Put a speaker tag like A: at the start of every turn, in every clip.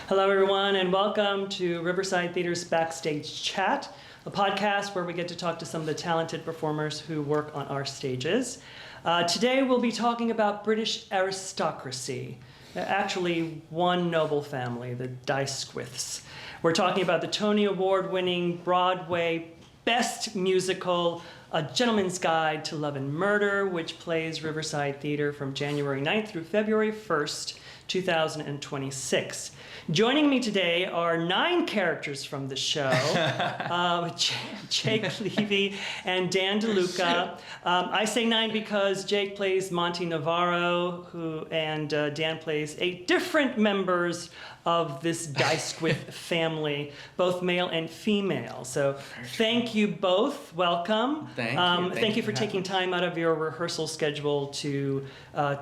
A: Hello, everyone, and welcome to Riverside Theater's Backstage Chat, a podcast where we get to talk to some of the talented performers who work on our stages. Today, we'll be talking about British aristocracy, actually one noble family, the Dysquiths. We're talking about the Tony Award-winning Broadway Best Musical, A Gentleman's Guide to Love and Murder, which plays Riverside Theater from January 9th through February 1st, 2026. Joining me today are 9 characters from the show, Jake Levy and Dan DeLuca. I say 9 because Jake plays Monty Navarro, and Dan plays 8 different members of this Dysquith family, both male and female. So thank you both. Welcome.
B: Thank
A: you for taking time out of your rehearsal schedule to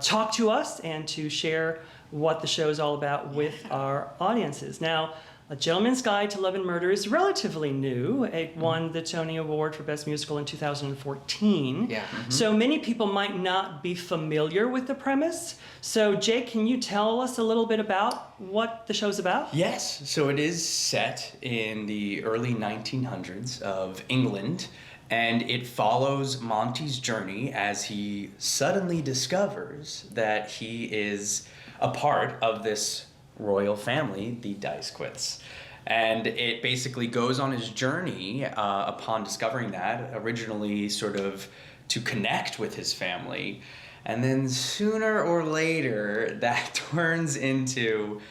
A: talk to us and to share what the show is all about with our audiences. Now, A Gentleman's Guide to Love and Murder is relatively new. It won the Tony Award for Best Musical in 2014.
B: Yeah.
A: So many people might not be familiar with the premise. So Jake, can you tell us a little bit about what the show's about?
B: Yes. So it is set in the early 1900s of England, and it follows Monty's journey as he suddenly discovers that he is a part of this royal family, the Dysquiths. And it basically goes on his journey upon discovering that, originally sort of to connect with his family. And then sooner or later, that turns into,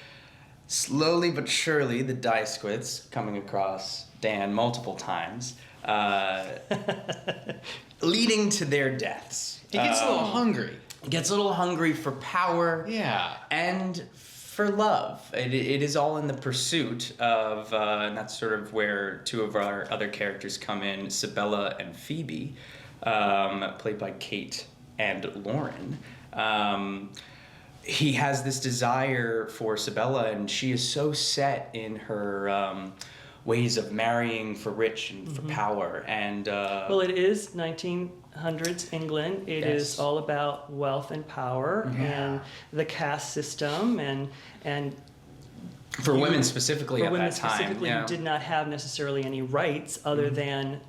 B: slowly but surely, the Dysquiths coming across Dan multiple times, leading to their deaths.
C: He gets a little hungry.
B: Gets a little hungry for power, and for love. It is all in the pursuit of, and that's sort of where 2 of our other characters come in, Sabella and Phoebe, played by Kate and Lauren. He has this desire for Sabella, and she is so set in her ways of marrying for rich and for power. And
A: well, it is 1900s England. It is all about wealth and power and the caste system and
B: for women specifically
A: for
B: at
A: women
B: that time.
A: specifically who did not have necessarily any rights other than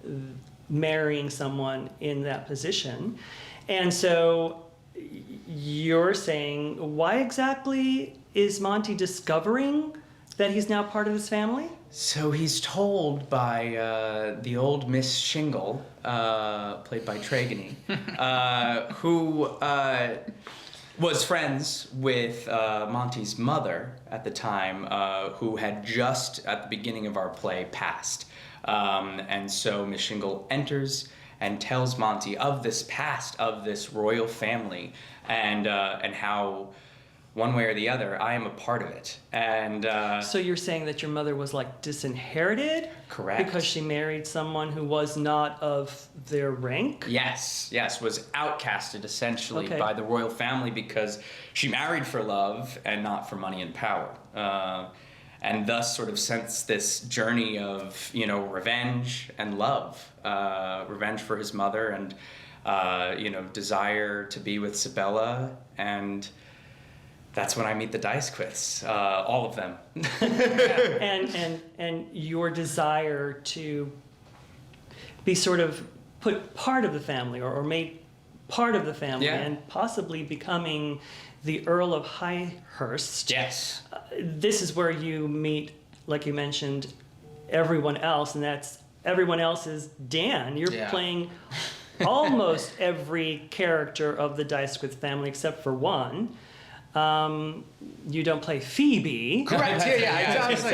A: marrying someone in that position. And so you're saying, why exactly is Monty discovering that he's now part of this family?
B: So he's told by the old Miss Shingle, played by Tregony, who was friends with Monty's mother at the time, who had just, at the beginning of our play, passed. And so Miss Shingle enters and tells Monty of this past, of this royal family, and how, one way or the other, I am a part of it. And
A: so you're saying that your mother was like disinherited?
B: Correct.
A: Because she married someone who was not of their rank?
B: Yes, was outcasted essentially by the royal family because she married for love and not for money and power. And thus sort of sense this journey of, revenge and love. Revenge for his mother and, desire to be with Sabella, and that's when I meet the Dysquiths, all of them.
A: and your desire to be sort of put part of the family or made part of the family and possibly becoming the Earl of Highhurst.
B: Yes.
A: This is where you meet, like you mentioned, everyone else, and that's everyone else is Dan. You're playing almost every character of the Dysquith family except for one. You don't play Phoebe.
C: Correct.
B: I was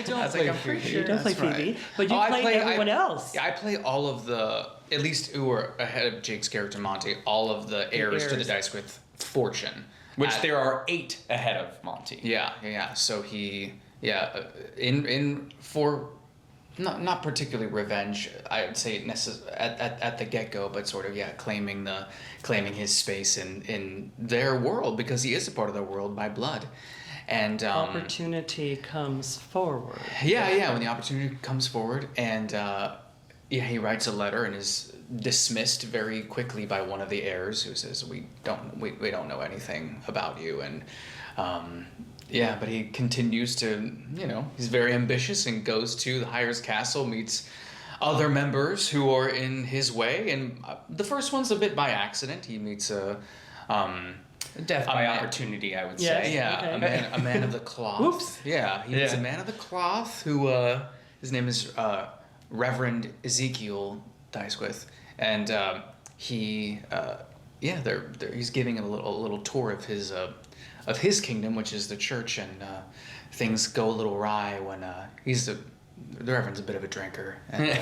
C: I'm pretty sure.
A: You don't play Phoebe, but you play everyone else.
C: Yeah, I play all of the, at least who are ahead of Jake's character Monty, all of the heirs to the Dysquith fortune.
B: Which there are 8 ahead of Monty.
C: Yeah. So he, for not particularly revenge, I would say at the get-go, but sort of claiming his space in their world because he is a part of their world by blood, and
A: opportunity comes forward.
C: When the opportunity comes forward, and he writes a letter and is dismissed very quickly by one of the heirs who says we don't know anything about you, and Yeah, but he continues to, he's very ambitious and goes to the Hires Castle, meets other members who are in his way, and the first one's a bit by accident. He meets
B: Death by opportunity, I would
A: Yes.
B: say.
C: Yeah,
A: Okay.
C: a man of the cloth.
A: Whoops.
C: Yeah, he's a man of the cloth who, his name is Reverend Ezekiel Dicewith, and he's giving him a little tour of his kingdom, which is the church, and things go a little awry when the Reverend's a bit of a drinker, and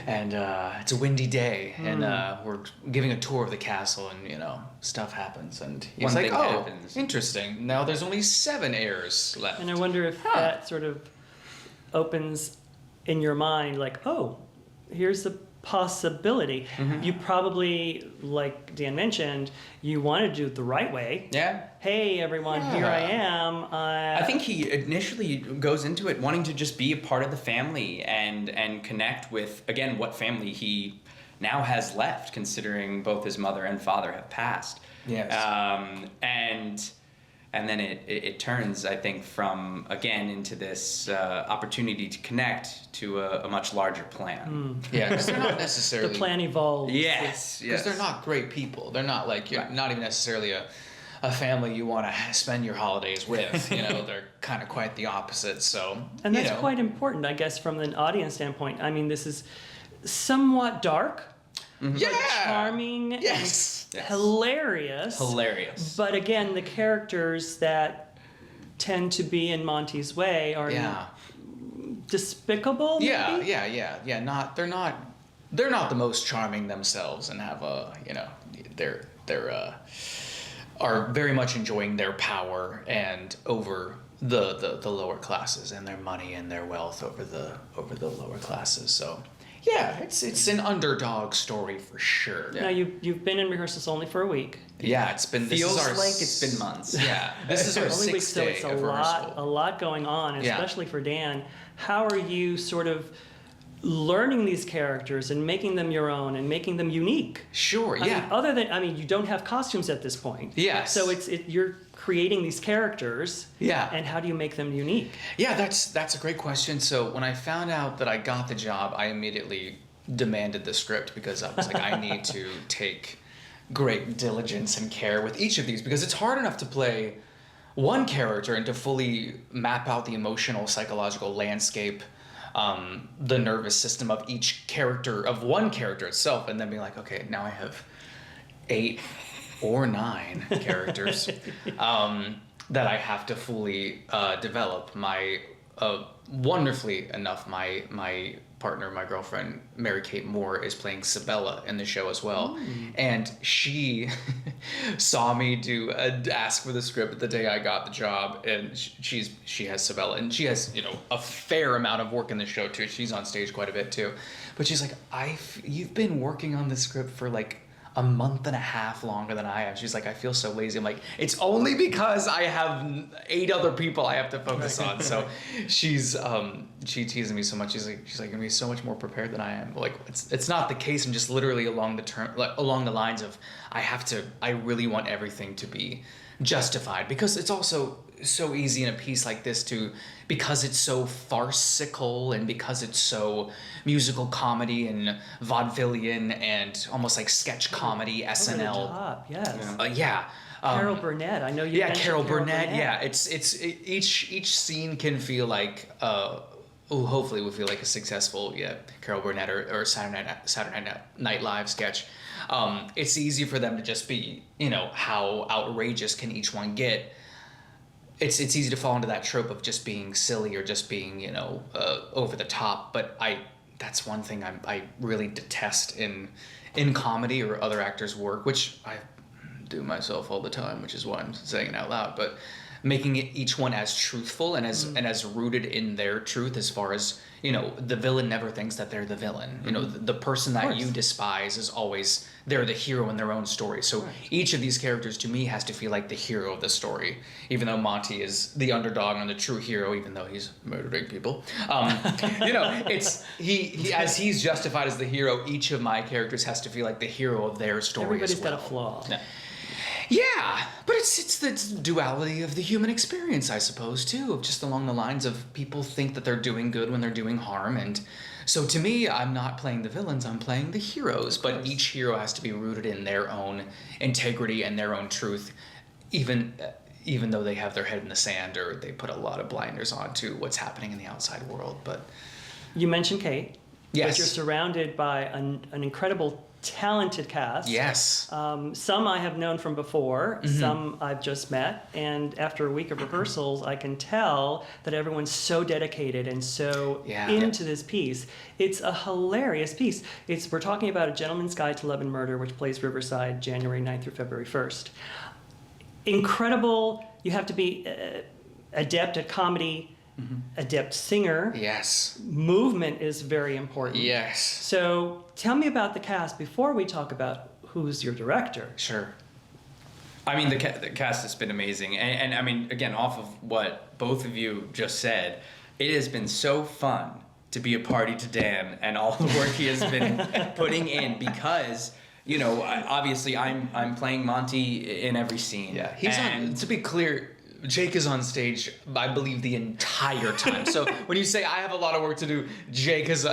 C: and it's a windy day, and we're giving a tour of the castle, and stuff happens, and he's
B: One
C: like,
B: thing
C: "Oh,
B: happens.
C: interesting. Now there's only 7 heirs left."
A: And I wonder if that sort of opens in your mind, like, oh, here's a possibility. You probably, like Dan mentioned, you want to do it the right way.
B: Yeah.
A: Hey, everyone, here I am.
B: I think he initially goes into it wanting to just be a part of the family and connect with, again, what family he now has left, considering both his mother and father have passed.
C: Yes.
B: And then it turns, I think, from, again, into this opportunity to connect to a much larger plan.
C: Yeah, because they're not necessarily...
A: the plan evolves.
B: Yes.
C: Because they're not great people. They're not like, you're not even necessarily a family you want to spend your holidays with. They're kind of quite the opposite. So,
A: And that's quite important, I guess, from an audience standpoint. I mean, this is somewhat dark, but charming,
C: Yes.
A: and hilarious.
B: Hilarious.
A: But again, the characters that tend to be in Monty's way are despicable. Maybe?
C: Yeah. They're not the most charming themselves, and have they're are very much enjoying their power and over the lower classes, and their money and their wealth over the lower classes. So yeah, it's an underdog story for sure.
A: Now you've been in rehearsals only for a week.
C: Yeah, it's been
B: Feels
C: this is our
B: like it's been months.
C: Yeah, this is our
A: Only week,
C: 6th
A: so
C: day
A: it's
C: of
A: a
C: rehearsal.
A: lot going on, especially for Dan. How are you sort of learning these characters and making them your own and making them unique?
C: Sure,
A: I
C: yeah.
A: mean, other than, you don't have costumes at this point.
C: Yes.
A: So you're creating these characters.
C: Yeah.
A: And how do you make them unique?
C: Yeah, that's a great question. So when I found out that I got the job, I immediately demanded the script, because I was like, I need to take great diligence and care with each of these, because it's hard enough to play one character and to fully map out the emotional, psychological landscape, the nervous system of each character, of one character itself, and then be like, okay, now I have 8 or 9 characters that I have to fully develop. Wonderfully enough, my partner, my girlfriend, Mary Kate Moore, is playing Sabella in the show as well. And she saw me ask for the script the day I got the job, and she has Sabella, and she has a fair amount of work in the show too. She's on stage quite a bit too, but she's like, you've been working on the script for like a month and a half longer than I have. She's like, I feel so lazy. I'm like, it's only because I have 8 other people I have to focus on. So she teases me so much. She's like, gonna be so much more prepared than I am. Like, it's not the case. I'm just literally along the lines of, I really want everything to be justified, because it's also so easy in a piece like this because it's so farcical, and because it's so musical comedy and vaudevillian and almost like sketch comedy, SNL.
A: Over the top, yes.
C: Yeah.
A: Carol Burnett, I know you mentioned
C: Carol Burnett. Yeah, each scene can feel like hopefully will feel like a successful Carol Burnett or Saturday Night Live sketch. It's easy for them to just be, how outrageous can each one get. It's easy to fall into that trope of just being silly or just being, over the top. But that's one thing I really detest in comedy or other actors' work, which I do myself all the time, which is why I'm saying it out loud. But making each one as truthful and as rooted in their truth, as far as, the villain never thinks that they're the villain. The person that you despise is always, they're the hero in their own story. So each of these characters, to me, has to feel like the hero of the story, even though Monty is the underdog and the true hero, even though he's murdering people. It's he as he's justified as the hero, each of my characters has to feel like the hero of their story.
A: Everybody's
C: as well.
A: got a flaw.
C: Yeah. Yeah, but it's the duality of the human experience, I suppose, too, of just along the lines of people think that they're doing good when they're doing harm, and so to me, I'm not playing the villains, I'm playing the heroes, but each hero has to be rooted in their own integrity and their own truth, even though they have their head in the sand or they put a lot of blinders on to what's happening in the outside world. But
A: You mentioned Kate.
C: yes,
A: But you're surrounded by an incredible, talented cast.
C: yes,
A: Some I have known from before,
C: Mm-hmm.
A: some I've just met, and after a week of rehearsals, I can tell that everyone's so dedicated and so
C: Yeah.
A: into this piece. It's a hilarious piece. We're talking about A Gentleman's Guide to Love and Murder, which plays Riverside January 9th through February 1st. Incredible. You have to be adept at comedy, adept singer.
C: yes,
A: Movement is very important.
C: yes,
A: So tell me about the cast before we talk about who's your director.
C: sure.
B: I mean, the cast has been amazing. And I mean, again, off of what both of you just said, it has been so fun to be a party to Dan and all the work he has been putting in because, you know, obviously I'm playing Monty in every scene.
C: Yeah, he's on. To be clear, Jake is on stage, I believe, the entire time. So when you say I have a lot of work to do, Jake is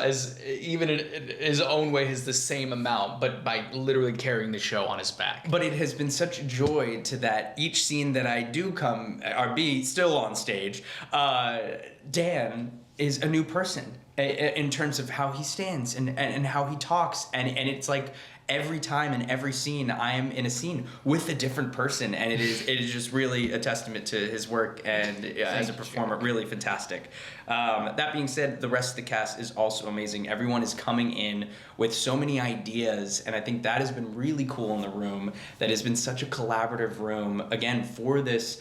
C: even in his own way has the same amount, but by literally carrying the show on his back.
B: But it has been such a joy to that each scene that I do come or be still on stage, Dan is a new person in terms of how he stands and how he talks. And it's like every time in every scene I am in a scene with a different person, and it is just really a testament to his work and as a performer, really fantastic. That being said, the rest of the cast is also amazing. Everyone is coming in with so many ideas, and I think that has been really cool in the room. That has been such a collaborative room, again, for this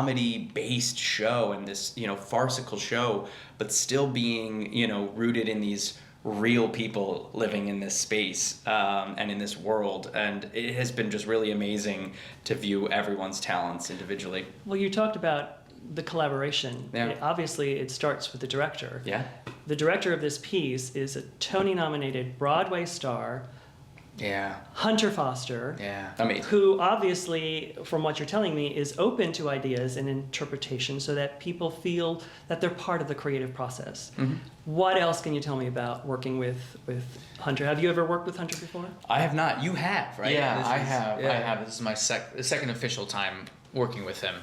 B: comedy-based show and this, you know, farcical show, but still being, you know, rooted in these real people living in this space and in this world. And it has been just really amazing to view everyone's talents individually.
A: Well, you talked about the collaboration.
B: Yeah.
A: Obviously, it starts with the director.
B: Yeah.
A: The director of this piece is a Tony-nominated Broadway star,
C: Yeah,
A: Hunter Foster,
C: yeah.
B: Amazing.
A: who obviously, from what you're telling me, is open to ideas and interpretation so that people feel that they're part of the creative process.
B: Mm-hmm.
A: What else can you tell me about working with Hunter? Have you ever worked with Hunter before?
B: I have not. You have, right?
C: Yeah,
B: This
C: I
B: is-
C: have.
B: yeah.
C: I have. This is my second official time working with him.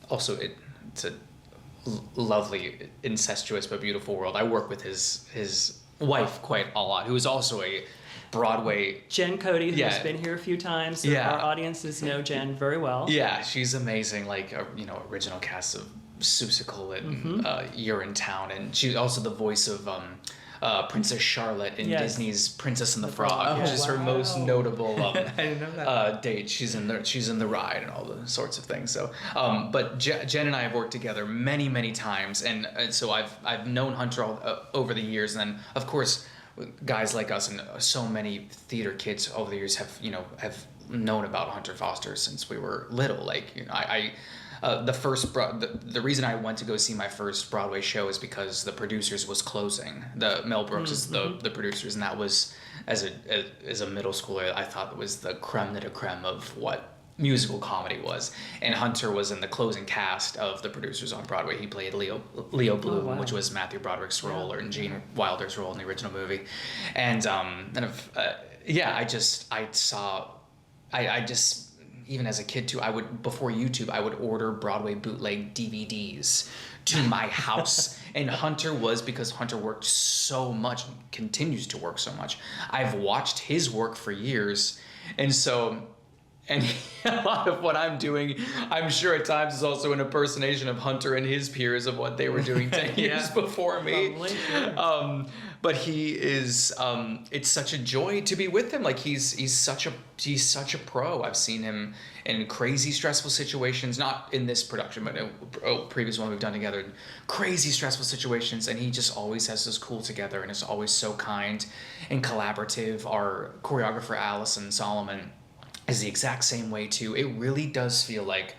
C: Also, it's a lovely, incestuous but beautiful world. I work with his wife quite a lot, who is also a Broadway.
A: Jen Cody, who's
C: Yeah.
A: been here a few times. So
C: Yeah.
A: our audiences know Jen very well.
C: Yeah, she's amazing. Like original cast of Seussical and You're in Town, and she's also the voice of Princess Charlotte in
A: Yes.
C: Disney's Princess and the Frog,
A: Frog.
C: which
A: Oh,
C: is her
A: wow.
C: most notable
B: I didn't know that.
C: date. She's in the ride and all the sorts of things. So, but Jen and I have worked together many times, and so I've known Hunter over the years, and then of course guys like us and so many theater kids over the years have known about Hunter Foster since we were little. Like, you know, the reason I went to go see my first Broadway show is because the producers was closing. Mel Brooks is the producers, and that was as a middle schooler, I thought it was the creme de la creme of what musical comedy was. And Hunter was in the closing cast of the producers on Broadway. He played Leo Bloom,
A: wow.
C: which was Matthew Broderick's role, or Gene Wilder's role in the original movie. And I just even as a kid too, before YouTube, I would order Broadway bootleg DVDs to my house. And Hunter was, because Hunter worked so much, continues to work so much. I've watched his work for years. And a lot of what I'm doing, I'm sure at times is also an impersonation of Hunter and his peers of what they were doing 10 years before me.
A: Probably, sure.
C: But he is, it's such a joy to be with him. Like he's such a pro. I've seen him in crazy stressful situations, not in this production, but a previous one we've done together, in crazy stressful situations. And he just always has us cool together and is always so kind and collaborative. Our choreographer, Allison Solomon, is the exact same way too. It really does feel like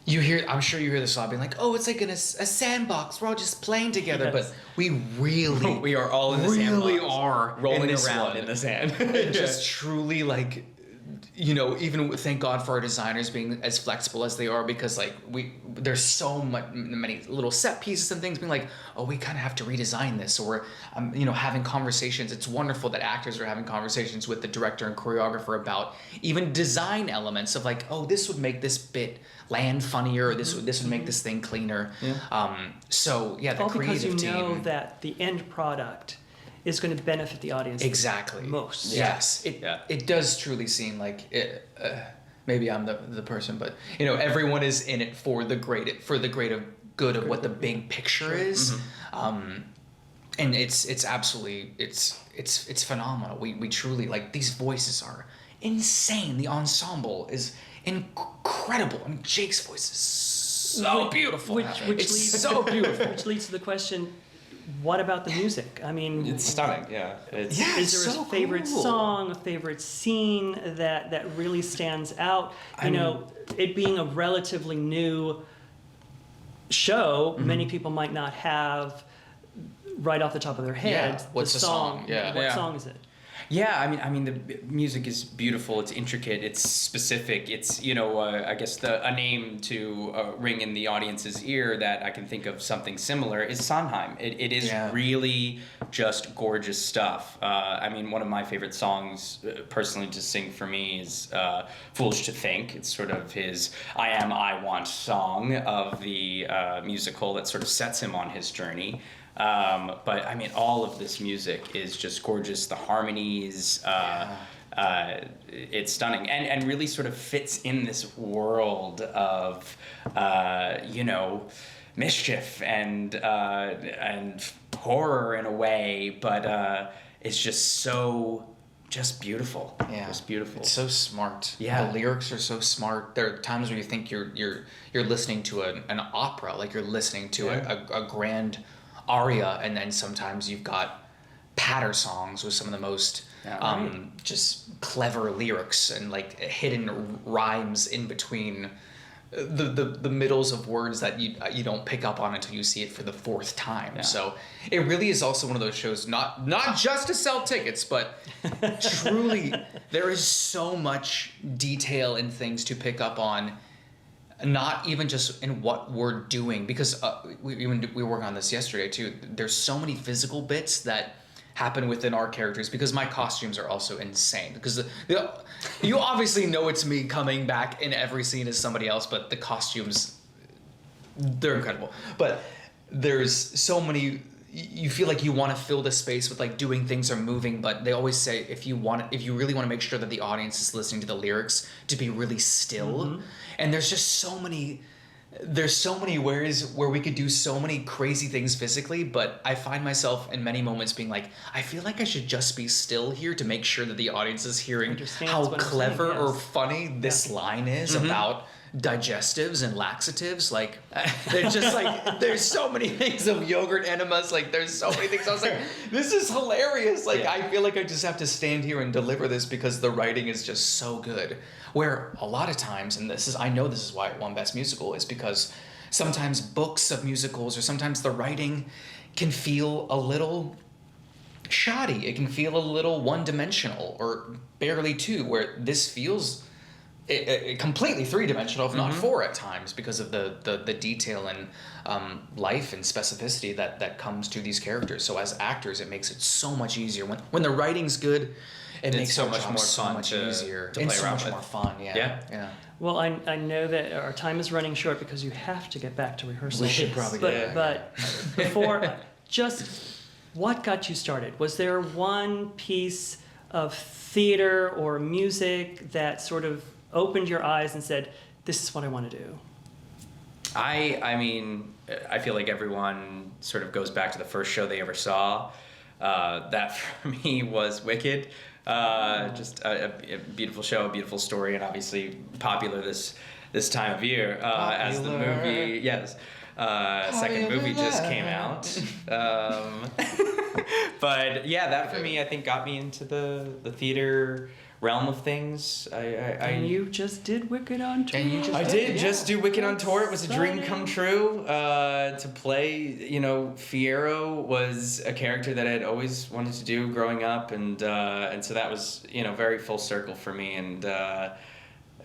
C: I'm sure you hear this a lot being like, oh, it's like in a sandbox. We're all just playing together.
A: Yes.
C: But we really,
B: We are all in the
C: really
B: sandbox,
C: are
B: rolling
C: in this
B: around
C: one.
B: in the sand.
C: Just truly like even thank God for our designers being as flexible as they are, because like there's so many little set pieces and things being like, oh, we kind of have to redesign this, or having conversations. It's wonderful that actors are having conversations with the director and choreographer about even design elements of like, oh, this would make this bit land funnier, or this would make this thing cleaner. The
A: All
C: creative
A: because you
C: team.
A: know that the end product is going to benefit the audience
C: Exactly.
A: most.
C: Yes. It does truly seem like it, maybe I'm the person, but everyone is in it for the greater good of what the big picture is. And it's absolutely it's phenomenal. We truly, like, these voices are insane. The ensemble is incredible. I mean, Jake's voice is so beautiful. It's so beautiful.
A: Which leads to the question, what about the music? I mean,
B: It's stunning. Yeah.
A: is there
C: so
A: a favorite
C: cool.
A: song, a favorite scene that really stands out? It being a relatively new show, many people might not have right off the top of their head
C: what's the song? Yeah.
A: What song is it?
B: Yeah, I mean, the music is beautiful. It's intricate. It's specific. It's I guess a name to ring in the audience's ear that I can think of something similar is Sondheim. It is really just gorgeous stuff. I mean, one of my favorite songs, personally, to sing for me is "Foolish to Think." It's sort of his "I Am, I Want" song of the musical that sort of sets him on his journey. But I mean, all of this music is just gorgeous. The harmonies, it's stunning, and really sort of fits in this world of mischief and horror in a way, but it's just beautiful.
C: Yeah,
B: just beautiful.
C: It's so smart.
B: Yeah,
C: the lyrics are so smart. There are times where you think you're listening to an opera, like you're listening to a grand aria, and then sometimes you've got patter songs with some of the most just clever lyrics and like hidden rhymes in between the middles of words that you don't pick up on until you see it for the fourth time. Yeah. So it really is also one of those shows, not just to sell tickets, but truly there is so much detail and things to pick up on. Not even just in what we're doing, because we were working on this yesterday too. There's so many physical bits that happen within our characters, because my costumes are also insane. Because you obviously know it's me coming back in every scene as somebody else, but the costumes, they're incredible. But there's so many. You feel like you want to fill the space with like doing things or moving, but they always say if you really want to make sure that the audience is listening to the lyrics, to be really still. And there's just so many ways where we could do so many crazy things physically, but I find myself in many moments being like, I feel like I should just be still here to make sure that the audience is hearing how clever or funny this line is about digestives and laxatives. Like, it's just like, there's so many things of yogurt enemas, like there's so many things. I was like, this is hilarious. Like, I feel like I just have to stand here and deliver this because the writing is just so good. Where a lot of times, and I know this is why it won Best Musical, is because sometimes books of musicals or sometimes the writing can feel a little shoddy. It can feel a little one-dimensional or barely two, where this feels completely three-dimensional, if not four at times, because of the detail and life and specificity that comes to these characters. So as actors, it makes it so much easier. When the writing's good, it makes
B: so much more fun
C: easier.
B: to play around
C: with. So much more fun, yeah.
A: Well, I know that our time is running short because you have to get back to rehearsal.
C: We should probably
A: But before, just what got you started? Was there one piece of theater or music that sort of opened your eyes and said, this is what I want to do?
B: I mean, I feel like everyone sort of goes back to the first show they ever saw. That for me was Wicked. Just a beautiful show, a beautiful story, and obviously popular this time of year as the movie. Yes, second movie just came out. But yeah, that for me, I think got me into the theater realm of things.
A: And you just did Wicked on tour.
C: And you just
B: I did just do Wicked on tour. It was a dream
A: Exciting.
B: come true. To play, Fiyero was a character that I had always wanted to do growing up, and so that was, very full circle for me, and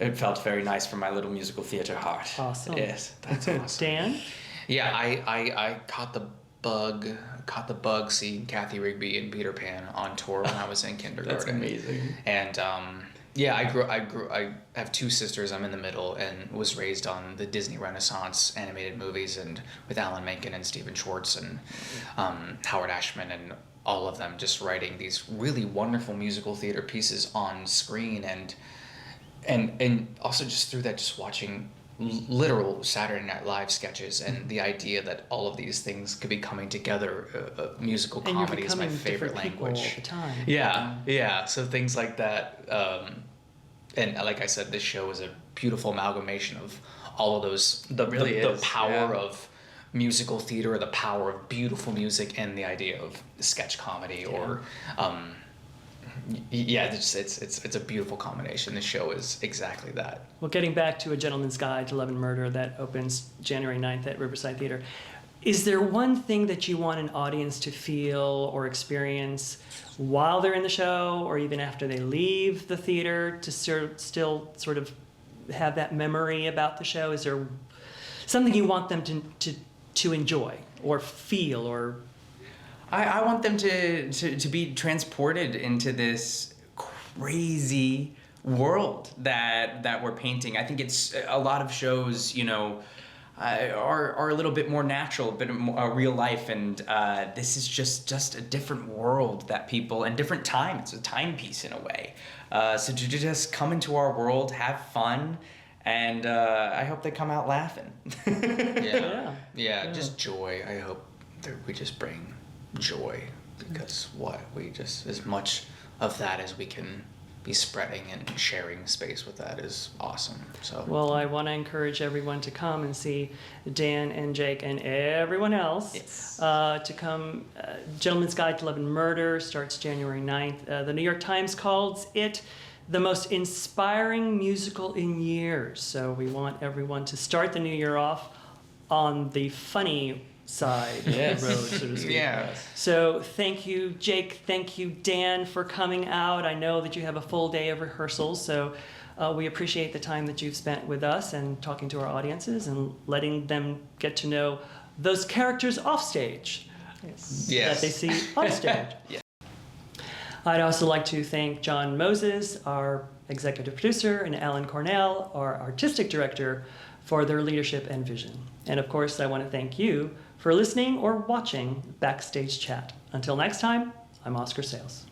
B: it felt very nice for my little musical theater heart.
A: Awesome.
B: Yes.
C: That's awesome.
A: Dan?
C: Yeah, I caught the bug seeing Kathy Rigby and Peter Pan on tour when I was in kindergarten.
B: That's amazing.
C: And I have two sisters. I'm in the middle and was raised on the Disney Renaissance animated movies and with Alan Menken and Stephen Schwartz and Howard Ashman and all of them just writing these really wonderful musical theater pieces on screen and also just through that just watching literal Saturday Night Live sketches and the idea that all of these things could be coming together. Musical
A: And you're
C: comedy is my
A: becoming
C: favorite
A: different people
C: language.
A: all the time.
C: Yeah. So things like that, and like I said, this show is a beautiful amalgamation of all of those. The power of musical theater, the power of beautiful music, and the idea of sketch comedy or. It's a beautiful combination. The show is exactly that.
A: Well, getting back to A Gentleman's Guide to Love and Murder that opens January 9th at Riverside Theater, is there one thing that you want an audience to feel or experience while they're in the show or even after they leave the theater to still sort of have that memory about the show? Is there something you want them to enjoy or feel or...
B: I want them to be transported into this crazy world that we're painting. I think it's a lot of shows, are a little bit more natural, a bit more real life, and this is just a different world that people, and different time. It's a timepiece in a way. So to just come into our world, have fun, and I hope they come out laughing.
C: Yeah, just joy. I hope that we just bring joy, because we just, as much of that as we can be spreading and sharing space with, that is awesome. So
A: Well, I want to encourage everyone to come and see Dan and Jake and everyone else.
B: Yes.
A: To come. Gentleman's Guide to Love and Murder starts January 9th. The New York Times calls it the most inspiring musical in years. So we want everyone to start the new year off on the funny side of the road, so to speak.
C: Yeah.
A: So thank you, Jake. Thank you, Dan, for coming out. I know that you have a full day of rehearsals, so we appreciate the time that you've spent with us and talking to our audiences and letting them get to know those characters off stage that they see on stage.
B: Yeah.
A: I'd also like to thank John Moses, our executive producer, and Alan Cornell, our artistic director, for their leadership and vision. And of course, I want to thank you for listening or watching Backstage Chat. Until next time, I'm Oscar Sales.